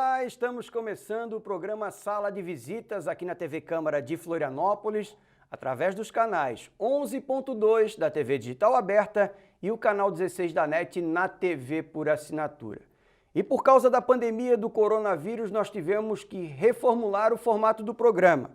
Olá, estamos começando o programa Sala de Visitas aqui na TV Câmara de Florianópolis, através dos canais 11.2 da TV Digital Aberta e o canal 16 da NET na TV por assinatura. E por causa da pandemia do coronavírus, nós tivemos que reformular o formato do programa.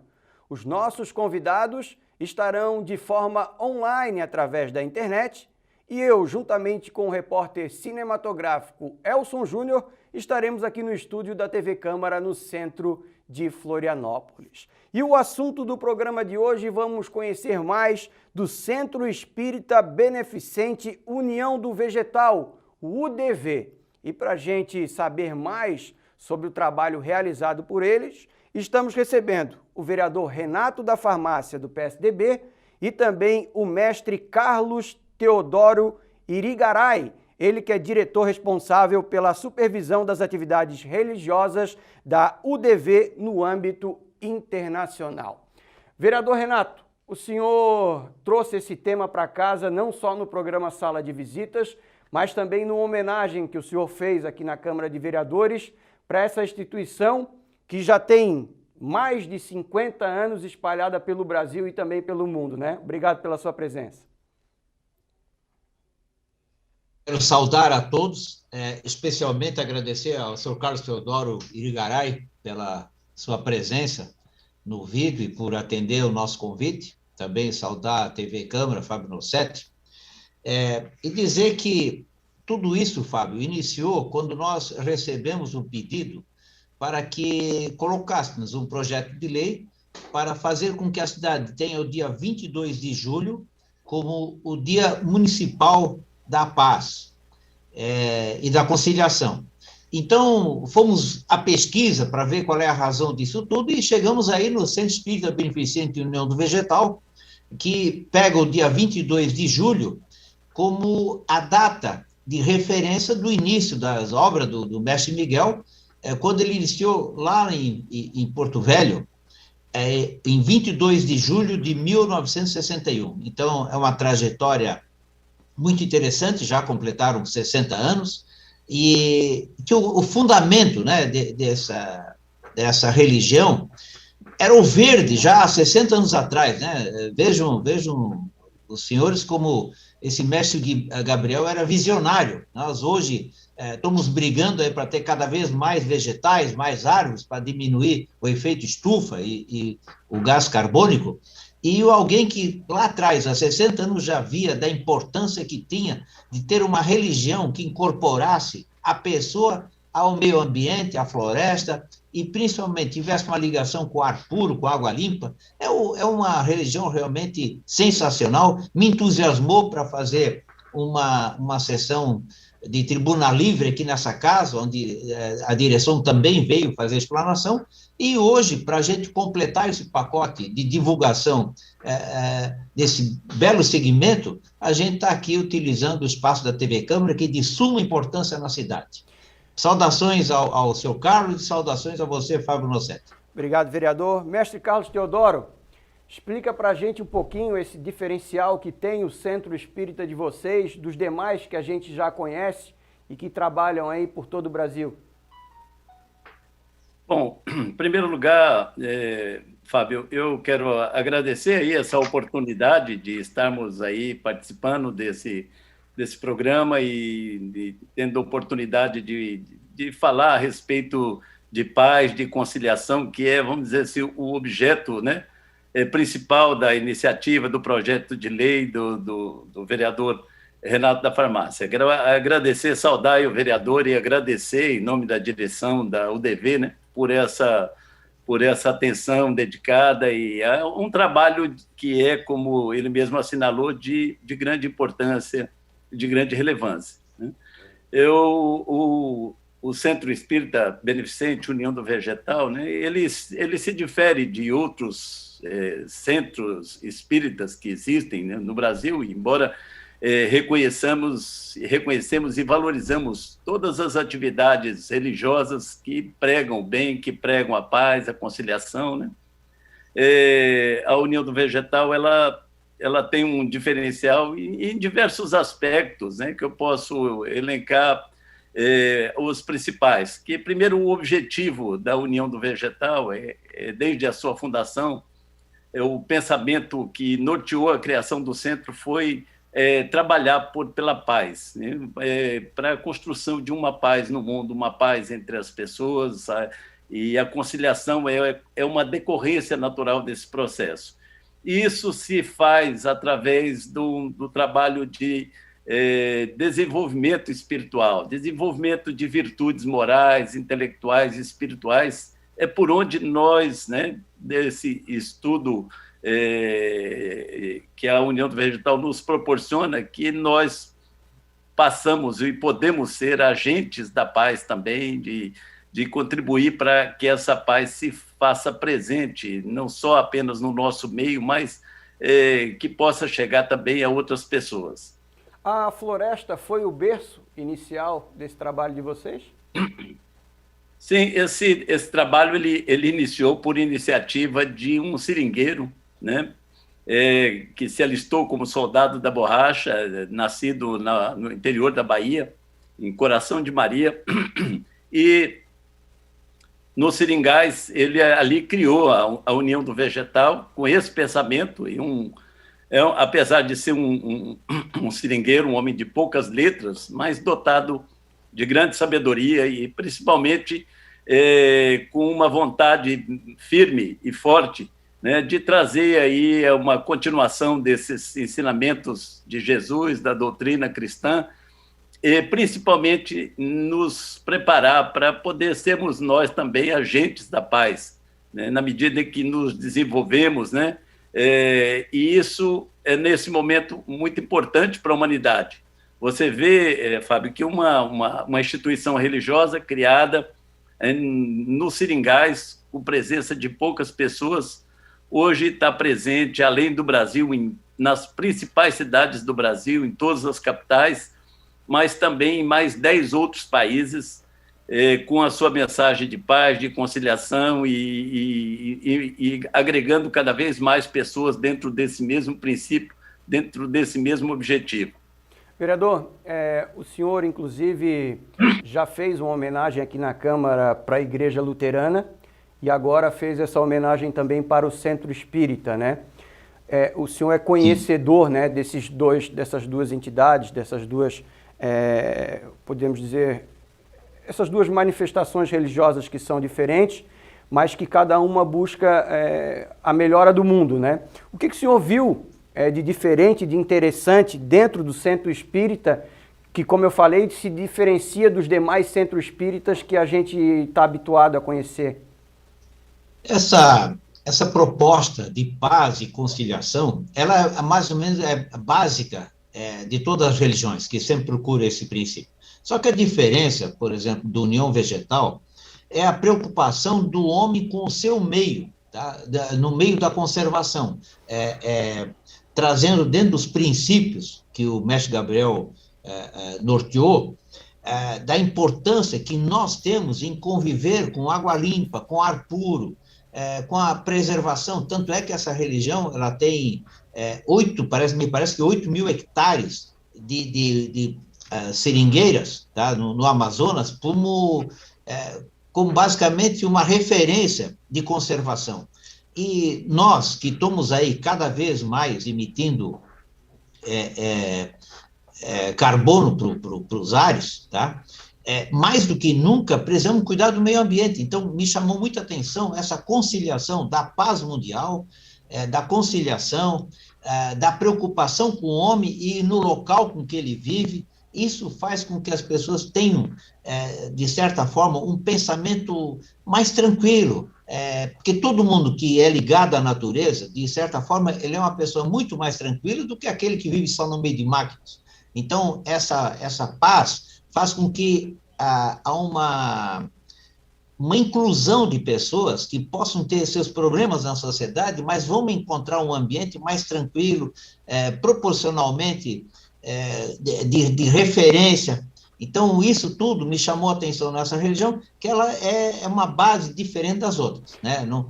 Os nossos convidados estarão de forma online através da internet e eu, juntamente com o repórter cinematográfico Elson Júnior, estaremos aqui no estúdio da TV Câmara no centro de Florianópolis. E o assunto do programa de hoje, vamos conhecer mais do Centro Espírita Beneficente União do Vegetal, o UDV. E para a gente saber mais sobre o trabalho realizado por eles, estamos recebendo o vereador Renato da Farmácia, do PSDB, e também o mestre Carlos Teodoro Irigaray, ele que é diretor responsável pela supervisão das atividades religiosas da UDV no âmbito internacional. Vereador Renato, o senhor trouxe esse tema para casa não só no programa Sala de Visitas, mas também numa homenagem que o senhor fez aqui na Câmara de Vereadores para essa instituição que já tem mais de 50 anos espalhada pelo Brasil e também pelo mundo, né? Obrigado pela sua presença. Quero saudar a todos, especialmente agradecer ao Sr. Carlos Teodoro Irigaray pela sua presença no vídeo e por atender o nosso convite. Também saudar a TV Câmara, Fábio Nossetti. E dizer que tudo isso, Fábio, iniciou quando nós recebemos um pedido para que colocássemos um projeto de lei para fazer com que a cidade tenha o dia 22 de julho como o Dia Municipal da Paz e da Conciliação. Então, fomos à pesquisa para ver qual é a razão disso tudo e chegamos aí no Centro Espírita Beneficente União do Vegetal, que pega o dia 22 de julho como a data de referência do início das obras do Mestre Miguel, quando ele iniciou lá em Porto Velho, em 22 de julho de 1961. Então, é uma trajetória muito interessante, já completaram 60 anos, e que o fundamento, né, dessa religião era o verde já há 60 anos atrás, né? Vejam os senhores como esse mestre Gabriel era visionário. Nós hoje estamos brigando para ter cada vez mais vegetais, mais árvores, para diminuir o efeito estufa e o gás carbônico. E alguém que lá atrás, há 60 anos, já via da importância que tinha de ter uma religião que incorporasse a pessoa ao meio ambiente, à floresta, e principalmente tivesse uma ligação com o ar puro, com a água limpa, é uma religião realmente sensacional. Me entusiasmou para fazer uma sessão de tribuna livre aqui nessa casa, onde a direção também veio fazer a explanação, e hoje, para a gente completar esse pacote de divulgação desse belo segmento, a gente está aqui utilizando o espaço da TV Câmara, que é de suma importância na cidade. Saudações ao seu Carlos e saudações a você, Fábio Nossetti. Obrigado, vereador. Mestre Carlos Teodoro, explica para a gente um pouquinho esse diferencial que tem o Centro Espírita de vocês, dos demais que a gente já conhece e que trabalham aí por todo o Brasil. Bom, em primeiro lugar, Fábio, eu quero agradecer aí essa oportunidade de estarmos aí participando desse programa e tendo a oportunidade de falar a respeito de paz, de conciliação, que é, vamos dizer assim, o objeto, né, principal da iniciativa, do projeto de lei do vereador Renato da Farmácia. Quero agradecer, saudar o vereador e agradecer em nome da direção da UDV, né, por essa atenção dedicada e um trabalho que é, como ele mesmo assinalou, de grande importância, de grande relevância, né? O Centro Espírita Beneficente União do Vegetal, né, ele se difere de outros centros espíritas que existem, né, no Brasil, embora reconhecemos e valorizamos todas as atividades religiosas que pregam o bem, que pregam a paz, a conciliação, né? A União do Vegetal, ela tem um diferencial em diversos aspectos, né, que eu posso elencar os principais. Que, primeiro, o objetivo da União do Vegetal, desde a sua fundação, o pensamento que norteou a criação do centro foi trabalhar pela paz, né? Para a construção de uma paz no mundo, uma paz entre as pessoas, e a conciliação é uma decorrência natural desse processo. Isso se faz através do trabalho de desenvolvimento espiritual, desenvolvimento de virtudes morais, intelectuais e espirituais. É por onde nós, né, desse estudo que a União do Vegetal nos proporciona, que nós passamos e podemos ser agentes da paz também, de contribuir para que essa paz se faça presente, não só apenas no nosso meio, mas que possa chegar também a outras pessoas. A floresta foi o berço inicial desse trabalho de vocês? Sim, esse trabalho ele iniciou por iniciativa de um seringueiro, né, que se alistou como soldado da borracha, nascido no interior da Bahia, em Coração de Maria, e nos Seringais ele ali criou a União do Vegetal com esse pensamento, e apesar de ser um seringueiro, um homem de poucas letras, mas dotado de grande sabedoria e, principalmente, com uma vontade firme e forte, né, de trazer aí uma continuação desses ensinamentos de Jesus, da doutrina cristã, e principalmente nos preparar para poder sermos nós também agentes da paz, né, na medida em que nos desenvolvemos, né, e isso é, nesse momento, muito importante para a humanidade. Você vê, Fábio, que uma instituição religiosa criada nos Seringais, com presença de poucas pessoas, hoje está presente, além do Brasil, nas principais cidades do Brasil, em todas as capitais, mas também em mais 10 outros países, com a sua mensagem de paz, de conciliação e agregando cada vez mais pessoas dentro desse mesmo princípio, dentro desse mesmo objetivo. Vereador, o senhor, inclusive, já fez uma homenagem aqui na Câmara para a Igreja Luterana e agora fez essa homenagem também para o Centro Espírita, né? O senhor é conhecedor, né, dessas duas entidades, dessas duas, podemos dizer, essas duas manifestações religiosas que são diferentes, mas que cada uma busca a melhora do mundo, né? O que o senhor viu de diferente, de interessante dentro do Centro Espírita, que, como eu falei, se diferencia dos demais centros espíritas que a gente está habituado a conhecer? Essa proposta de paz e conciliação, ela mais ou menos é básica de todas as religiões, que sempre procuram esse princípio. Só que a diferença, por exemplo, do União Vegetal, é a preocupação do homem com o seu meio, tá? No meio da conservação, trazendo dentro dos princípios que o mestre Gabriel norteou, da importância que nós temos em conviver com água limpa, com ar puro, com a preservação. Tanto é que essa religião ela tem me parece que 8 mil hectares de seringueiras, tá, no Amazonas, como basicamente uma referência de conservação. E nós, que estamos aí cada vez mais emitindo carbono para os ares, tá? Mais do que nunca, precisamos cuidar do meio ambiente. Então, me chamou muita atenção essa conciliação da paz mundial, da conciliação, da preocupação com o homem e no local com que ele vive. Isso faz com que as pessoas tenham, de certa forma, um pensamento mais tranquilo, porque todo mundo que é ligado à natureza, de certa forma, ele é uma pessoa muito mais tranquila do que aquele que vive só no meio de máquinas. Então, essa paz faz com que há uma inclusão de pessoas que possam ter seus problemas na sociedade, mas vão encontrar um ambiente mais tranquilo, proporcionalmente de referência. Então, isso tudo me chamou a atenção nessa religião, que ela é uma base diferente das outras, né? Não,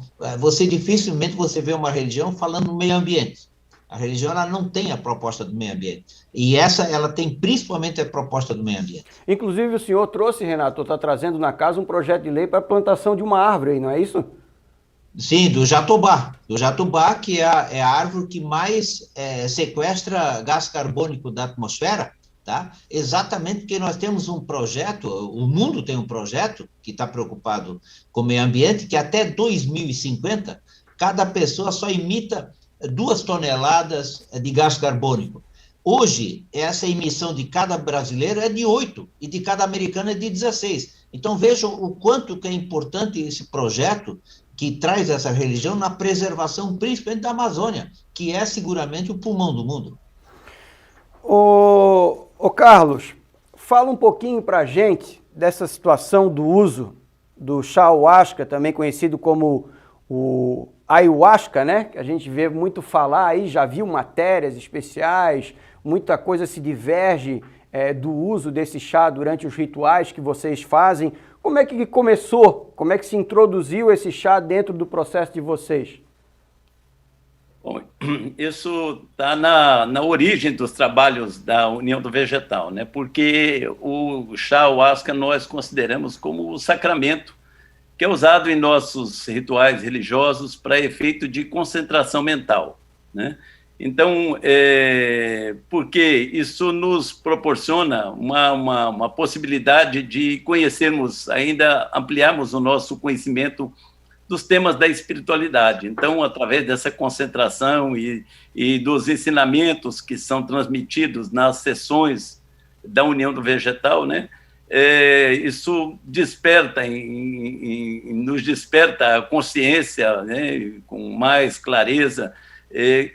dificilmente você vê uma religião falando no meio ambiente. A religião ela não tem a proposta do meio ambiente. E ela tem principalmente a proposta do meio ambiente. Inclusive o senhor trouxe, Renato, está trazendo na casa um projeto de lei para a plantação de uma árvore aí, não é isso? Sim, do jatobá. Do jatobá, que é a árvore que mais sequestra gás carbônico da atmosfera, tá? Exatamente porque nós temos um projeto, o mundo tem um projeto que está preocupado com o meio ambiente, que até 2050, cada pessoa só emita 2 toneladas de gás carbônico. Hoje, essa emissão de cada brasileiro é de 8 e de cada americano é de 16. Então, vejam o quanto que é importante esse projeto que traz essa religião na preservação, principalmente da Amazônia, que é seguramente o pulmão do mundo. Ô Carlos, fala um pouquinho para a gente dessa situação do uso do chá ayahuasca, também conhecido como o ayahuasca, né? Que a gente vê muito falar aí, já viu matérias especiais, muita coisa se diverge do uso desse chá durante os rituais que vocês fazem. Como é que começou? Como é que se introduziu esse chá dentro do processo de vocês? Bom, isso está na origem dos trabalhos da União do Vegetal, né? Porque o chá ayahuasca nós consideramos como o sacramento que é usado em nossos rituais religiosos para efeito de concentração mental, né? Então, porque isso nos proporciona uma possibilidade de conhecermos, ainda ampliarmos o nosso conhecimento dos temas da espiritualidade. Então, através dessa concentração e dos ensinamentos que são transmitidos nas sessões da União do Vegetal, né? Isso desperta, nos desperta a consciência, né, com mais clareza,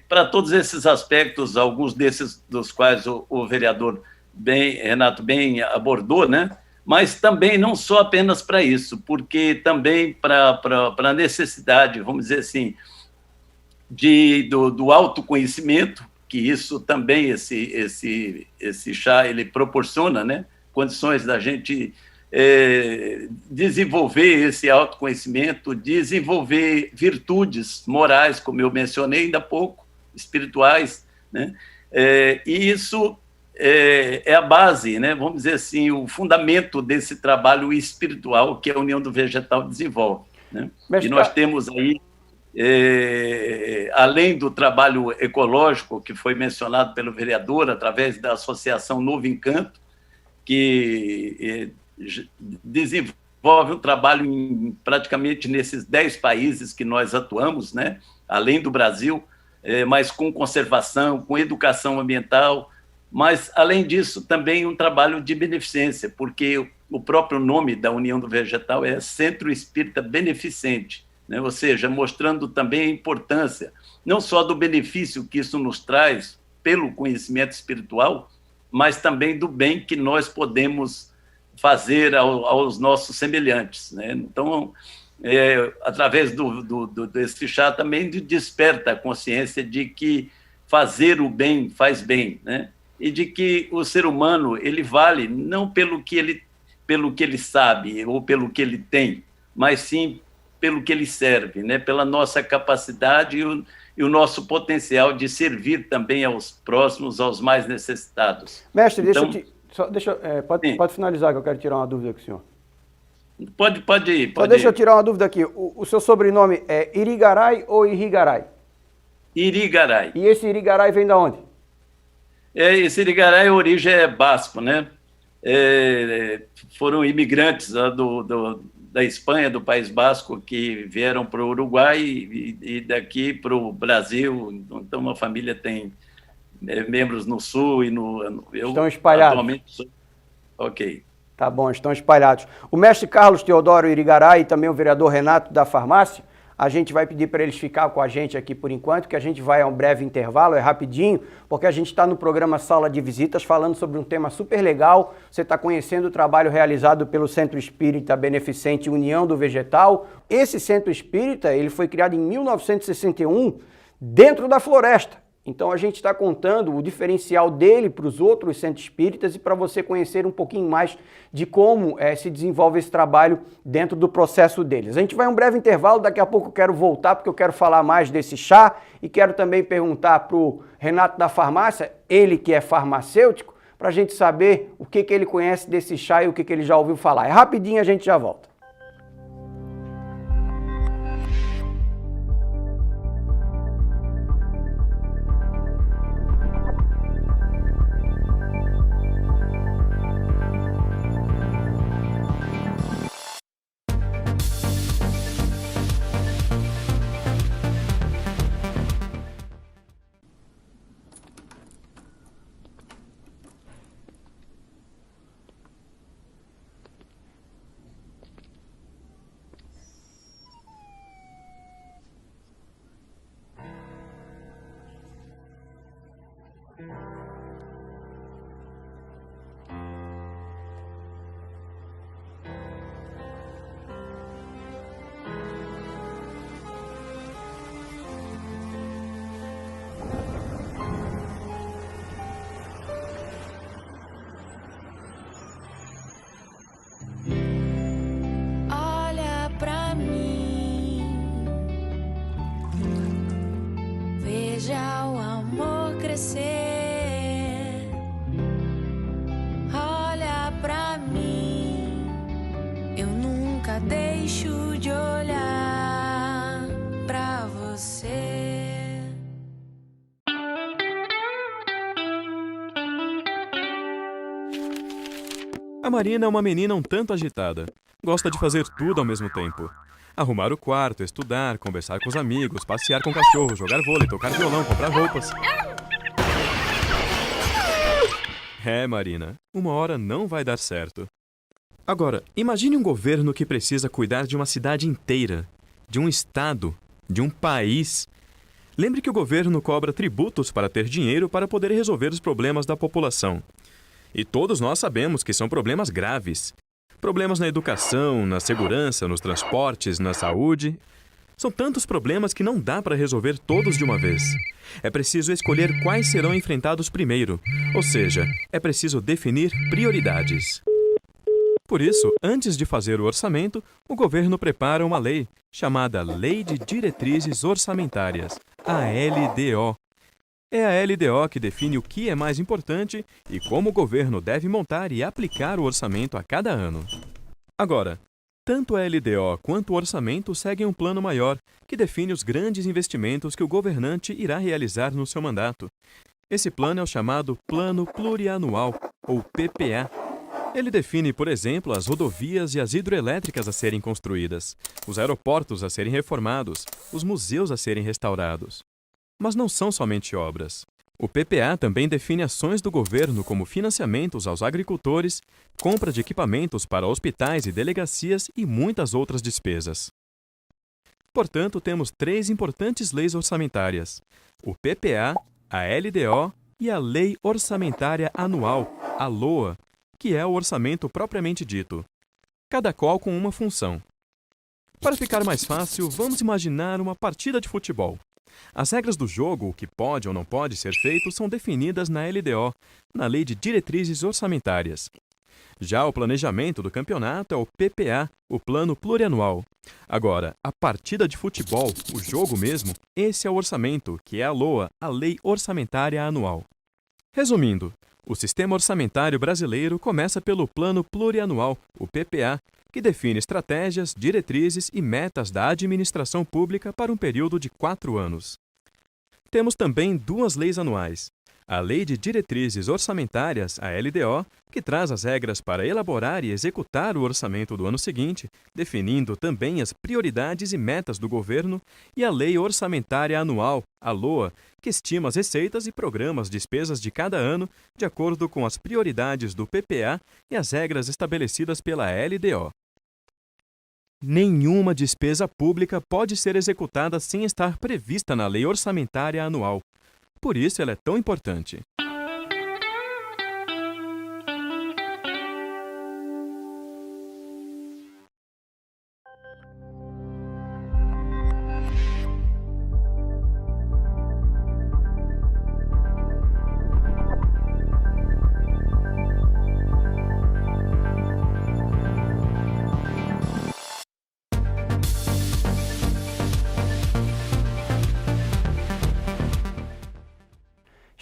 para todos esses aspectos, alguns desses dos quais o vereador Renato bem abordou, né? Mas também não só apenas para isso, porque também para a necessidade, vamos dizer assim, do autoconhecimento, que isso também, esse chá, ele proporciona, né? Condições da gente desenvolver esse autoconhecimento, desenvolver virtudes morais, como eu mencionei ainda há pouco, espirituais, né? E isso é a base, né? Vamos dizer assim, o fundamento desse trabalho espiritual que a União do Vegetal desenvolve, né? E nós temos aí, além do trabalho ecológico que foi mencionado pelo vereador, através da Associação Novo Encanto, que desenvolve um trabalho praticamente nesses 10 países que nós atuamos, né? Além do Brasil, mas com conservação, com educação ambiental, mas, além disso, também um trabalho de beneficência, porque o próprio nome da União do Vegetal é Centro Espírita Beneficente, né? Ou seja, mostrando também a importância, não só do benefício que isso nos traz pelo conhecimento espiritual, mas também do bem que nós podemos fazer aos nossos semelhantes, né? Então, através desse chá também desperta a consciência de que fazer o bem faz bem, né? E de que o ser humano ele vale não pelo que ele sabe ou pelo que ele tem, mas sim pelo que ele serve, né? Pela nossa capacidade e o nosso potencial de servir também aos próximos, aos mais necessitados. Mestre, então, pode finalizar, que eu quero tirar uma dúvida com o senhor. Pode ir. Só deixa eu tirar uma dúvida aqui. O seu sobrenome é Irigaray ou Irigaray? Irigaray. E esse Irigaray vem de onde? Esse Irigaray, a origem é basco, né? Foram imigrantes da Espanha, do País Basco, que vieram para o Uruguai e daqui para o Brasil. Então, uma família tem membros no Sul e no... Estão espalhados. Atualmente sou... Ok. Tá bom, estão espalhados. O mestre Carlos Teodoro Irigaray e também o vereador Renato da Farmácia, a gente vai pedir para eles ficar com a gente aqui por enquanto, que a gente vai a um breve intervalo, é rapidinho, porque a gente está no programa Sala de Visitas falando sobre um tema super legal. Você está conhecendo o trabalho realizado pelo Centro Espírita Beneficente União do Vegetal. Esse Centro Espírita ele foi criado em 1961 dentro da floresta. Então a gente está contando o diferencial dele para os outros centros espíritas e para você conhecer um pouquinho mais de como se desenvolve esse trabalho dentro do processo deles. A gente vai um breve intervalo, daqui a pouco eu quero voltar porque eu quero falar mais desse chá e quero também perguntar para o Renato da farmácia, ele que é farmacêutico, para a gente saber o que ele conhece desse chá e o que ele já ouviu falar. É rapidinho, a gente já volta. Deixo de olhar pra você. A Marina é uma menina um tanto agitada. Gosta de fazer tudo ao mesmo tempo. Arrumar o quarto, estudar, conversar com os amigos, passear com o cachorro, jogar vôlei, tocar violão, comprar roupas. Marina, uma hora não vai dar certo. Agora, imagine um governo que precisa cuidar de uma cidade inteira, de um estado, de um país. Lembre que o governo cobra tributos para ter dinheiro para poder resolver os problemas da população. E todos nós sabemos que são problemas graves. Problemas na educação, na segurança, nos transportes, na saúde. São tantos problemas que não dá para resolver todos de uma vez. É preciso escolher quais serão enfrentados primeiro, ou seja, é preciso definir prioridades. Por isso, antes de fazer o orçamento, o governo prepara uma lei, chamada Lei de Diretrizes Orçamentárias, a LDO. É a LDO que define o que é mais importante e como o governo deve montar e aplicar o orçamento a cada ano. Agora, tanto a LDO quanto o orçamento seguem um plano maior, que define os grandes investimentos que o governante irá realizar no seu mandato. Esse plano é o chamado Plano Plurianual, ou PPA. Ele define, por exemplo, as rodovias e as hidroelétricas a serem construídas, os aeroportos a serem reformados, os museus a serem restaurados. Mas não são somente obras. O PPA também define ações do governo como financiamentos aos agricultores, compra de equipamentos para hospitais e delegacias e muitas outras despesas. Portanto, temos 3 importantes leis orçamentárias: o PPA, a LDO e a Lei Orçamentária Anual, a LOA, que é o orçamento propriamente dito, cada qual com uma função. Para ficar mais fácil, vamos imaginar uma partida de futebol. As regras do jogo, o que pode ou não pode ser feito, são definidas na LDO, na Lei de Diretrizes Orçamentárias. Já o planejamento do campeonato é o PPA, o Plano Plurianual. Agora, a partida de futebol, o jogo mesmo, esse é o orçamento, que é a LOA, a Lei Orçamentária Anual. Resumindo, o sistema orçamentário brasileiro começa pelo Plano Plurianual, o PPA, que define estratégias, diretrizes e metas da administração pública para um período de 4 anos. Temos também 2 leis anuais. A Lei de Diretrizes Orçamentárias, a LDO, que traz as regras para elaborar e executar o orçamento do ano seguinte, definindo também as prioridades e metas do governo, e a Lei Orçamentária Anual, a LOA, que estima as receitas e programas despesas de cada ano de acordo com as prioridades do PPA e as regras estabelecidas pela LDO. Nenhuma despesa pública pode ser executada sem estar prevista na Lei Orçamentária Anual. Por isso ela é tão importante.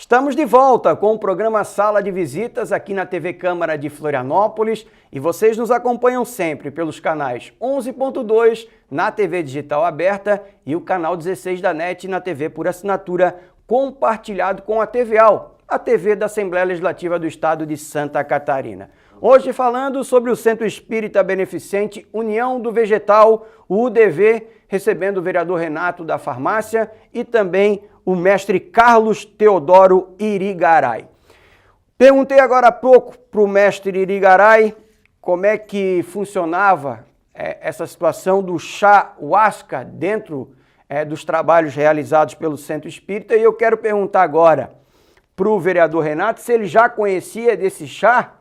Estamos de volta com o programa Sala de Visitas aqui na TV Câmara de Florianópolis e vocês nos acompanham sempre pelos canais 11.2 na TV Digital Aberta e o canal 16 da NET na TV por assinatura compartilhado com a TVAL, a TV da Assembleia Legislativa do Estado de Santa Catarina. Hoje falando sobre o Centro Espírita Beneficente União do Vegetal, o UDV, recebendo o vereador Renato da Farmácia e também o mestre Carlos Teodoro Irigaray. Perguntei agora há pouco para o mestre Irigaray como é que funcionava essa situação do chá huasca dentro dos trabalhos realizados pelo Centro Espírita e eu quero perguntar agora para o vereador Renato se ele já conhecia desse chá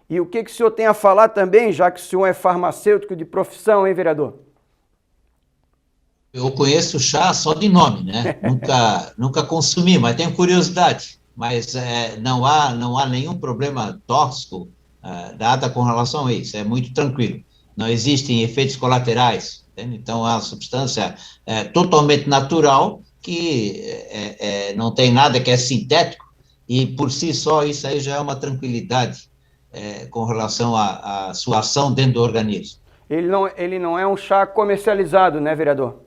e o que o senhor tem a falar também, já que o senhor é farmacêutico de profissão, hein, vereador? Eu conheço chá só de nome, né? Nunca consumi, mas tenho curiosidade. Mas não há nenhum problema tóxico nada com relação a isso. É muito tranquilo. Não existem efeitos colaterais. Entende? Então, é uma substância totalmente natural que não tem nada que é sintético e, por si só, isso aí já é uma tranquilidade com relação à sua ação dentro do organismo. Ele não é um chá comercializado, né, vereador?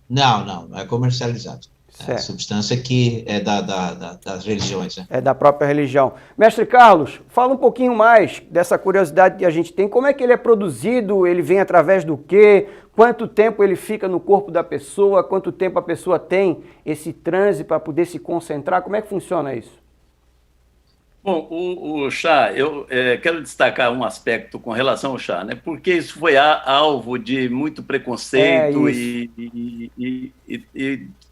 Não é comercializado. Certo. É a substância que é das religiões. Né? É da própria religião. Mestre Carlos, fala um pouquinho mais dessa curiosidade que a gente tem. Como é que ele é produzido? Ele vem através do quê? Quanto tempo ele fica no corpo da pessoa? Quanto tempo a pessoa tem esse transe para poder se concentrar? Como é que funciona isso? Bom, o chá, eu quero destacar um aspecto com relação ao chá, né? Porque isso foi alvo de muito preconceito e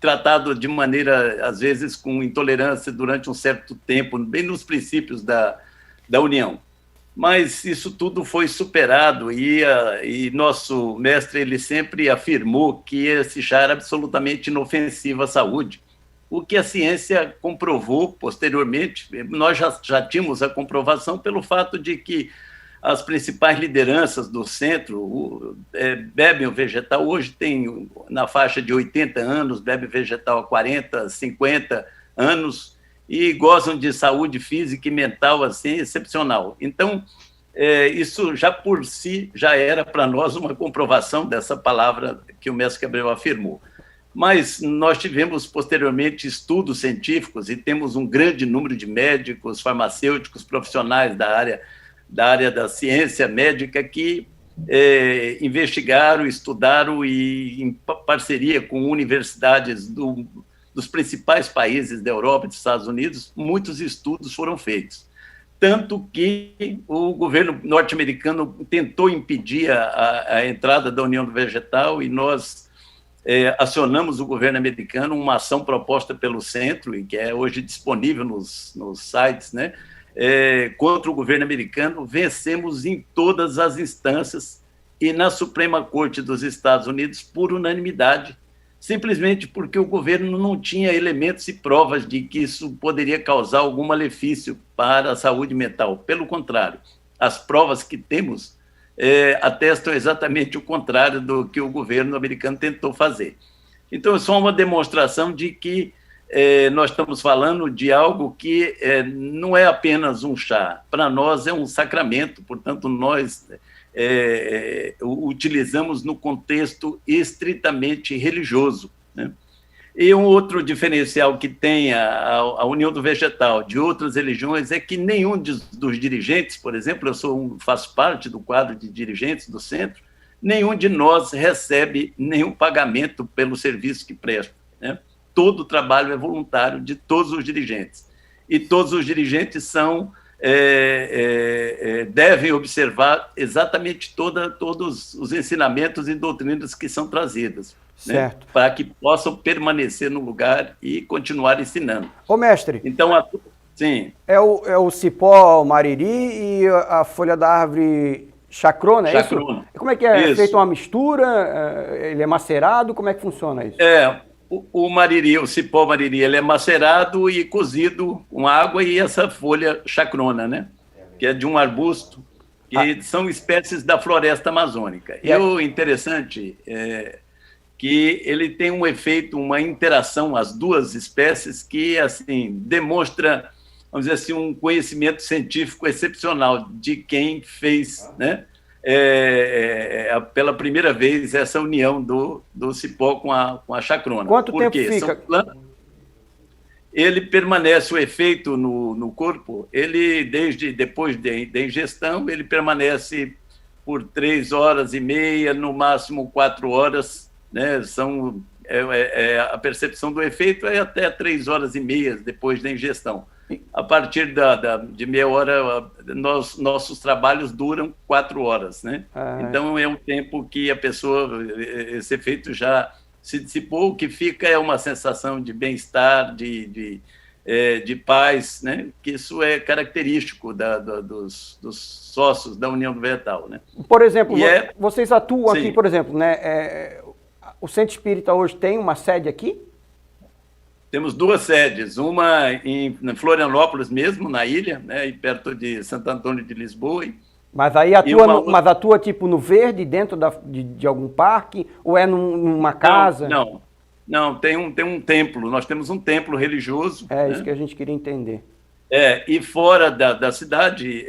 tratado de maneira, às vezes, com intolerância durante um certo tempo, bem nos princípios da União. Mas isso tudo foi superado e nosso mestre ele sempre afirmou que esse chá era absolutamente inofensivo à saúde. O que a ciência comprovou posteriormente, nós já tínhamos a comprovação pelo fato de que as principais lideranças do centro bebem o vegetal, hoje tem na faixa de 80 anos, bebe vegetal há 40, 50 anos e gozam de saúde física e mental assim, excepcional. Então, isso já por si já era para nós uma comprovação dessa palavra que o mestre Gabriel afirmou. Mas nós tivemos, posteriormente, estudos científicos e temos um grande número de médicos, farmacêuticos, profissionais da área da ciência médica que investigaram, estudaram e, em parceria com universidades dos principais países da Europa e dos Estados Unidos, muitos estudos foram feitos. Tanto que o governo norte-americano tentou impedir a entrada da União do Vegetal e nós acionamos o governo americano, uma ação proposta pelo centro, e que é hoje disponível nos sites, né, contra o governo americano, vencemos em todas as instâncias e na Suprema Corte dos Estados Unidos por unanimidade, simplesmente porque o governo não tinha elementos e provas de que isso poderia causar algum malefício para a saúde mental. Pelo contrário, as provas que temos atestam exatamente o contrário do que o governo americano tentou fazer. Então, é só uma demonstração de que nós estamos falando de algo que não é apenas um chá, para nós é um sacramento, portanto, nós o utilizamos no contexto estritamente religioso, né? E um outro diferencial que tem a União do Vegetal de outras religiões é que nenhum dos dirigentes, por exemplo, faço parte do quadro de dirigentes do centro, nenhum de nós recebe nenhum pagamento pelo serviço que presta, né? Todo o trabalho é voluntário de todos os dirigentes. E todos os dirigentes devem observar exatamente todos os ensinamentos e doutrinas que são trazidas. Certo. Né, para que possam permanecer no lugar e continuar ensinando. Ô, mestre, então, sim. É o cipó mariri e a folha da árvore chacrona, é isso? Como é que é? É feita uma mistura? Ele é macerado? Como é que funciona isso? O mariri, o cipó mariri, ele é macerado e cozido com água e essa folha chacrona, né? Que é de um arbusto, que são espécies da floresta amazônica. E o interessante que ele tem um efeito, uma interação, as duas espécies, que assim demonstra, vamos dizer assim, um conhecimento científico excepcional de quem fez, né, pela primeira vez essa união do cipó com a chacrona. Quanto tempo fica? Ele permanece, o efeito no corpo, ele depois da ingestão, ele permanece por 3 horas e meia, no máximo 4 horas, né? A percepção do efeito é até 3 horas e meia depois da ingestão. A partir de meia hora, nossos trabalhos duram 4 horas, né? Então, é um tempo que a pessoa, esse efeito já se dissipou. O que fica é uma sensação de bem-estar, de paz, né? Que isso é característico dos sócios da União do Vegetal, né? Por exemplo, vocês atuam aqui, por exemplo, né? O Centro Espírita hoje tem uma sede aqui? Temos 2 sedes, uma em Florianópolis mesmo, na ilha, né? Perto de Santo Antônio de Lisboa. Mas aí atua tipo no verde, dentro de algum parque, ou é numa casa? Não, tem um templo, nós temos um templo religioso. É, né? Isso que a gente queria entender. E fora da cidade,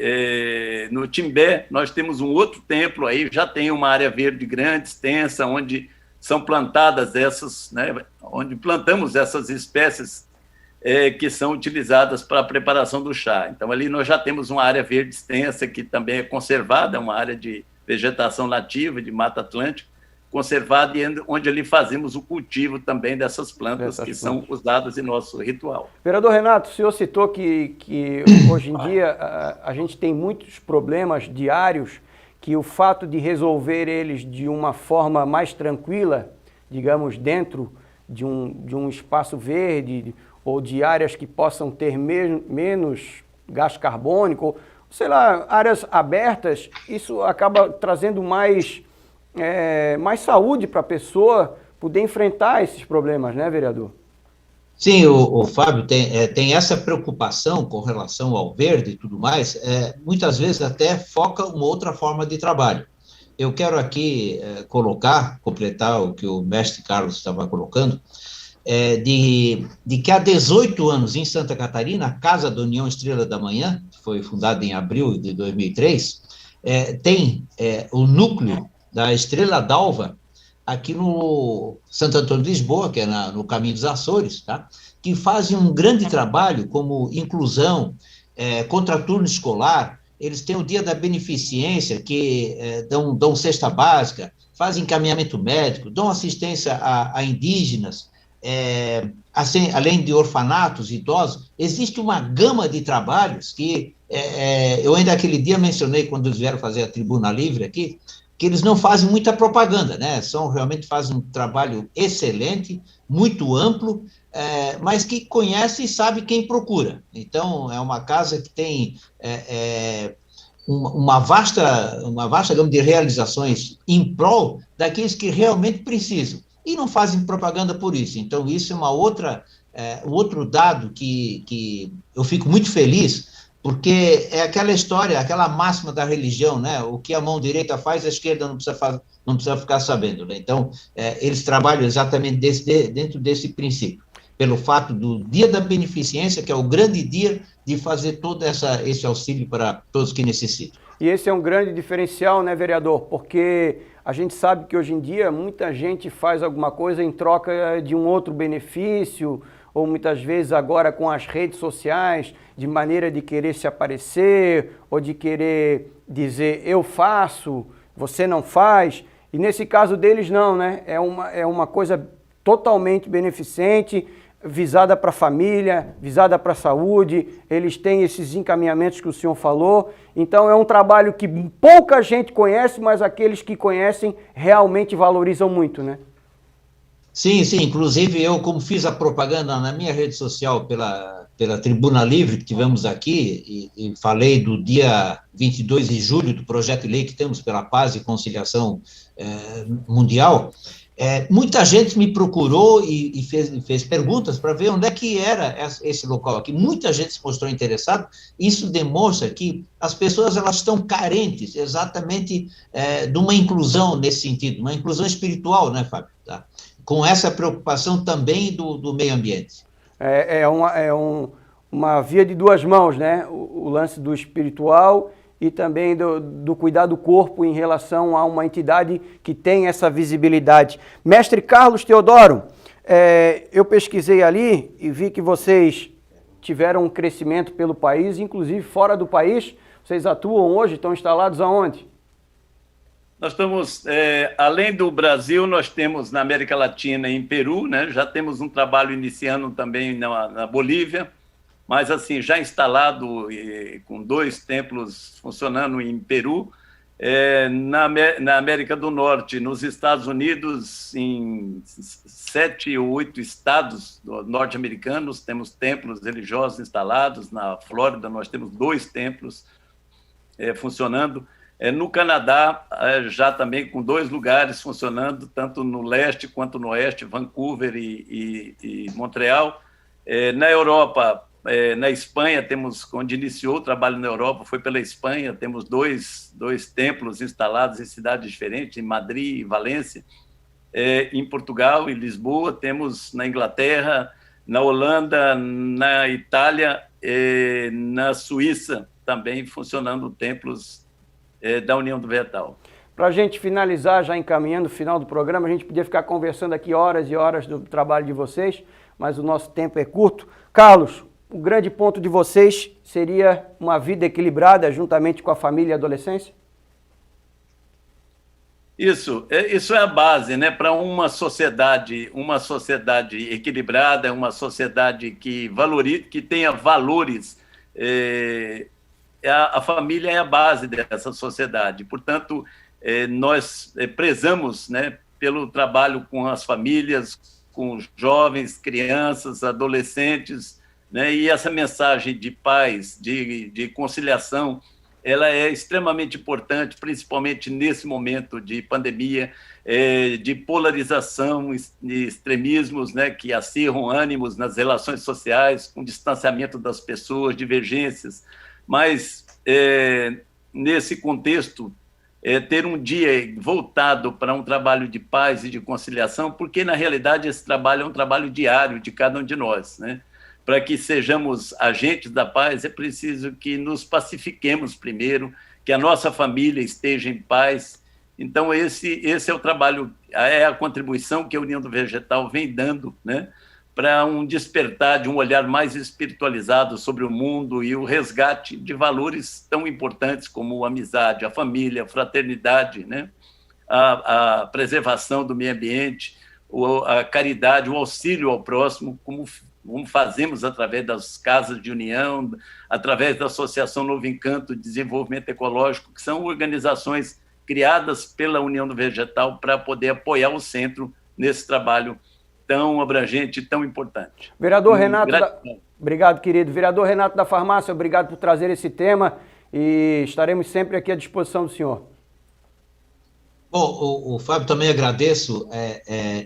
no Timbé, nós temos um outro templo aí, já tem uma área verde grande, extensa, onde são plantadas essas, né, onde plantamos essas espécies que são utilizadas para a preparação do chá. Então, ali nós já temos uma área verde extensa, que também é conservada, uma área de vegetação nativa, de Mata Atlântica, conservada, e onde ali fazemos o cultivo também dessas plantas que são usadas em nosso ritual. Vereador Renato, o senhor citou que hoje em dia a gente tem muitos problemas diários, que o fato de resolver eles de uma forma mais tranquila, digamos, dentro de um espaço verde, ou de áreas que possam ter menos gás carbônico, ou, sei lá, áreas abertas, isso acaba trazendo mais saúde para a pessoa poder enfrentar esses problemas, né, vereador? Sim, o Fábio tem essa preocupação com relação ao verde e tudo mais, muitas vezes até foca uma outra forma de trabalho. Eu quero aqui completar o que o mestre Carlos estava colocando, de que há 18 anos em Santa Catarina, a Casa da União Estrela da Manhã, que foi fundada em abril de 2003, tem o núcleo da Estrela d'Alva, aqui no Santo Antônio de Lisboa, que é no Caminho dos Açores, tá? Que fazem um grande trabalho como inclusão, contraturno escolar. Eles têm o Dia da Beneficência, que dão cesta básica, fazem encaminhamento médico, dão assistência a indígenas, assim, além de orfanatos, idosos. Existe uma gama de trabalhos que eu ainda aquele dia mencionei, quando eles vieram fazer a Tribuna Livre aqui, que eles não fazem muita propaganda, né? Realmente fazem um trabalho excelente, muito amplo, mas que conhece e sabe quem procura. Então, é uma casa que tem uma vasta gama de realizações em prol daqueles que realmente precisam, e não fazem propaganda por isso. Então, isso é um outro dado que eu fico muito feliz, porque é aquela história, aquela máxima da religião, né? O que a mão direita faz, a esquerda não precisa ficar sabendo, né? Então, eles trabalham exatamente dentro desse princípio, pelo fato do Dia da Beneficência, que é o grande dia de fazer todo esse auxílio para todos que necessitam. E esse é um grande diferencial, né, vereador? Porque a gente sabe que hoje em dia muita gente faz alguma coisa em troca de um outro benefício, ou muitas vezes agora com as redes sociais, de maneira de querer se aparecer, ou de querer dizer eu faço, você não faz. E nesse caso deles não, né? É uma coisa totalmente beneficente, visada para a família, visada para a saúde. Eles têm esses encaminhamentos que o senhor falou. Então é um trabalho que pouca gente conhece, mas aqueles que conhecem realmente valorizam muito, né? Sim, inclusive eu, como fiz a propaganda na minha rede social pela Tribuna Livre que tivemos aqui, e falei do dia 22 de julho, do projeto de lei que temos pela paz e conciliação mundial, Muita gente me procurou e fez perguntas para ver onde é que era esse local aqui. Muita gente se mostrou interessada. Isso demonstra que as pessoas elas estão carentes exatamente de uma inclusão nesse sentido, uma inclusão espiritual, né, Fábio? Tá? Com essa preocupação também do meio ambiente. Uma via de duas mãos, né? O lance do espiritual e também do cuidar do corpo em relação a uma entidade que tem essa visibilidade. Mestre Carlos Teodoro, eu pesquisei ali e vi que vocês tiveram um crescimento pelo país, inclusive fora do país. Vocês atuam hoje, estão instalados aonde? Nós estamos, além do Brasil, nós temos na América Latina, em Peru, né? Já temos um trabalho iniciando também na Bolívia, mas assim, já instalado com 2 templos funcionando em Peru, na América do Norte, nos Estados Unidos, em 7 ou 8 estados norte-americanos, temos templos religiosos instalados. Na Flórida, nós temos 2 templos funcionando. No Canadá, já também com 2 lugares funcionando, tanto no leste quanto no oeste, Vancouver e Montreal. Na Europa, na Espanha, onde iniciou o trabalho na Europa, foi pela Espanha, temos dois templos instalados em cidades diferentes, em Madrid e Valência. Em Portugal, em Lisboa, temos na Inglaterra, na Holanda, na Itália, na Suíça, também funcionando templos da União do Vegetal. Para a gente finalizar, já encaminhando o final do programa, a gente podia ficar conversando aqui horas e horas do trabalho de vocês, mas o nosso tempo é curto. Carlos, o grande ponto de vocês seria uma vida equilibrada juntamente com a família e a adolescência? Isso é a base, né, para uma sociedade equilibrada, uma sociedade que valorize, que tenha valores. A família é a base dessa sociedade. Portanto, nós prezamos, né, pelo trabalho com as famílias, com jovens, crianças, adolescentes, né, e essa mensagem de paz, de conciliação, ela é extremamente importante, principalmente nesse momento de pandemia, de polarização e extremismos, né, que acirram ânimos nas relações sociais, com distanciamento das pessoas, divergências. Mas, nesse contexto, ter um dia voltado para um trabalho de paz e de conciliação, porque, na realidade, esse trabalho é um trabalho diário de cada um de nós, né? Para que sejamos agentes da paz, é preciso que nos pacifiquemos primeiro, que a nossa família esteja em paz. Então, esse é o trabalho, é a contribuição que a União do Vegetal vem dando, né, para um despertar de um olhar mais espiritualizado sobre o mundo e o resgate de valores tão importantes como a amizade, a família, a fraternidade, né, a preservação do meio ambiente, a caridade, o auxílio ao próximo, como fazemos através das casas de união, através da Associação Novo Encanto de Desenvolvimento Ecológico, que são organizações criadas pela União do Vegetal para poder apoiar o centro nesse trabalho tão abrangente e tão importante. Vereador Renato, obrigado, querido. Vereador Renato da Farmácia, obrigado por trazer esse tema e estaremos sempre aqui à disposição do senhor. Bom, o Fábio, também agradeço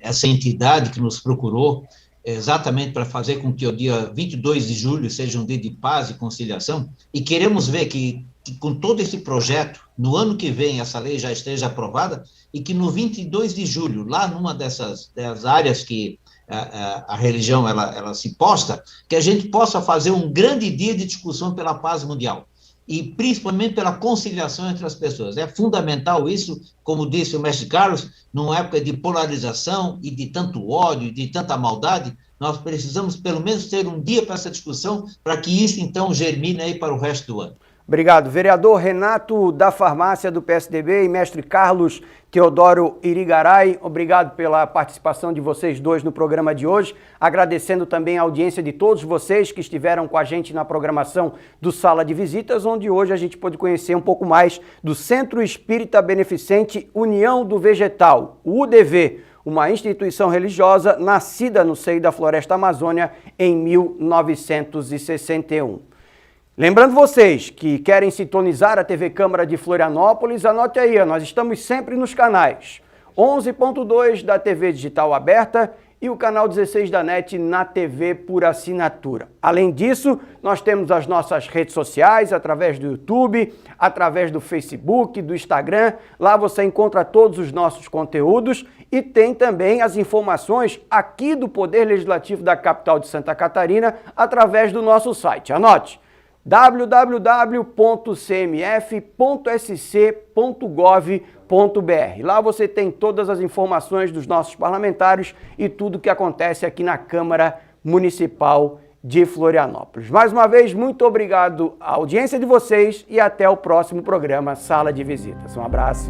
essa entidade que nos procurou exatamente para fazer com que o dia 22 de julho seja um dia de paz e conciliação, e queremos ver que com todo esse projeto, no ano que vem essa lei já esteja aprovada, e que no 22 de julho, lá numa das áreas que a religião ela se posta, que a gente possa fazer um grande dia de discussão pela paz mundial, e principalmente pela conciliação entre as pessoas. É fundamental isso, como disse o mestre Carlos, numa época de polarização e de tanto ódio, e de tanta maldade, nós precisamos pelo menos ter um dia para essa discussão, para que isso então germine aí para o resto do ano. Obrigado. Vereador Renato da Farmácia do PSDB e mestre Carlos Teodoro Irigaray, obrigado pela participação de vocês dois no programa de hoje, agradecendo também a audiência de todos vocês que estiveram com a gente na programação do Sala de Visitas, onde hoje a gente pôde conhecer um pouco mais do Centro Espírita Beneficente União do Vegetal, o UDV, uma instituição religiosa nascida no seio da Floresta Amazônia em 1961. Lembrando vocês que querem sintonizar a TV Câmara de Florianópolis, anote aí, nós estamos sempre nos canais 11.2 da TV digital aberta e o canal 16 da NET na TV por assinatura. Além disso, nós temos as nossas redes sociais, através do YouTube, através do Facebook, do Instagram. Lá você encontra todos os nossos conteúdos e tem também as informações aqui do Poder Legislativo da capital de Santa Catarina, através do nosso site. Anote: www.cmf.sc.gov.br. Lá você tem todas as informações dos nossos parlamentares e tudo o que acontece aqui na Câmara Municipal de Florianópolis. Mais uma vez, muito obrigado à audiência de vocês e até o próximo programa Sala de Visitas. Um abraço.